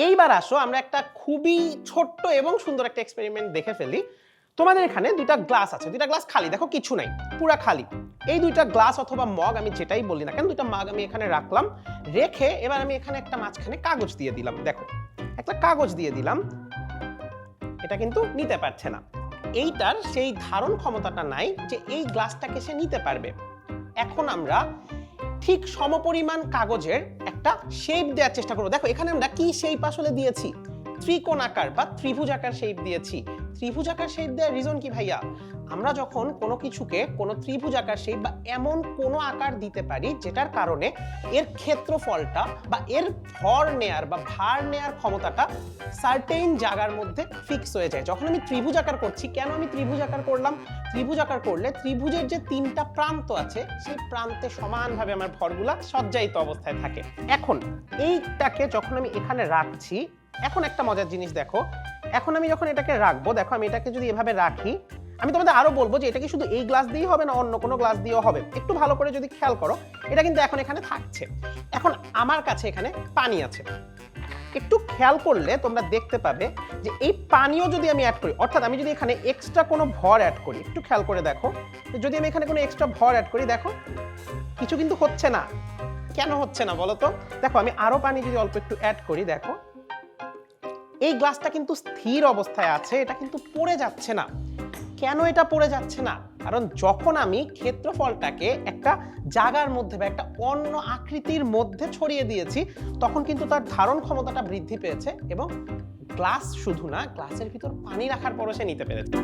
এইবার আসো আমরা একটা খুবই ছোট্ট এবং সুন্দর একটা এক্সপেরিমেন্ট দেখে ফেলি। তোমাদের এখানে দুইটা গ্লাস আছে, দুইটা গ্লাস খালি, দেখো কিছু নাই, পুরা খালি। এই দুইটা গ্লাস অথবা মগ আমি যেটাই বলি না কেন, দুইটা মগ আমি এখানে রাখলাম, রেখে এবার আমি এখানে একটা মাঝখানে কাগজ দিয়ে দিলাম। দেখো একটা কাগজ দিয়ে দিলাম, এটা কিন্তু নিতে পারছে না। এইটার সেই ধারণ ক্ষমতাটা নাই যে এই গ্লাসটাকে সে নিতে পারবে। এখন আমরা ঠিক সমপরিমাণ কাগজের একটা শেপ দেওয়ার চেষ্টা করব। দেখো এখানে আমরা কি শেপ আসলে দিয়েছি, ত্রিকোণাকার বা ত্রিভুজাকার শেপ দিয়েছি। ত্রিভুজাকার শেপ দেওয়ার রিজন কি ভাইয়া? আমরা যখন কোনো কিছুকে কোনো ত্রিভুজাকার শেপ বা এমন কোনো আকার দিতে পারি যেটার কারণে এর ক্ষেত্রফলটা বা এর ভর নেয়ার বা ভার নেয়ার ক্ষমতাটা সার্টেন জায়গার মধ্যে ফিক্স হয়ে যায়। যখন আমি ত্রিভুজাকার করছি, কেন আমি ত্রিভুজাকার করলাম? ত্রিভুজাকার করলে ত্রিভুজের যে তিনটা প্রান্ত আছে সেই প্রান্তে সমানভাবে আমার ভরগুলা সজ্জায়িত অবস্থায় থাকে। এখন এইটাকে যখন আমি এখানে রাখছি, এখন একটা মজার জিনিস দেখো, এখন আমি যখন এটাকে রাখবো, দেখো আমি এটাকে যদি এভাবে রাখি, আমি তোমাদের আরো বলবো যে এটা কি শুধু এই গ্লাস দিয়েই হবে না অন্য কোনো গ্লাস দিয়েও হবে। একটু ভালো করে যদি খেয়াল করো, এটা কিন্তু এখন এখানে থাকছে। এখন আমার কাছে এখানে পানি আছে, একটু খেয়াল করলে তোমরা দেখতে পাবে যে এই পানিও যদি আমি অ্যাড করি, অর্থাৎ আমি যদি এখানে এক্সট্রা কোনো ভর অ্যাড করি, একটু খেয়াল করে দেখো, যদি আমি এখানে কোনো এক্সট্রা ভর অ্যাড করি, দেখো কিছু কিন্তু হচ্ছে না। কেন হচ্ছে না বলো তো? দেখো আমি আরো পানি যদি অল্প একটু অ্যাড করি, দেখো এই গ্লাসটা কিন্তু স্থির অবস্থায় আছে, এটা কিন্তু পড়ে যাচ্ছে না। কেন এটা পড়ে যাচ্ছে না? কারণ যখন আমি ক্ষেত্রফলটাকে একটা জায়গার মধ্যে বা একটা অন্য আকৃতির মধ্যে ছড়িয়ে দিয়েছি, তখন কিন্তু তার ধারণ ক্ষমতাটা বৃদ্ধি পেয়েছে এবং গ্লাস শুধু না, গ্লাসের ভিতর পানি রাখার পরও সে নিতে পেরেছে।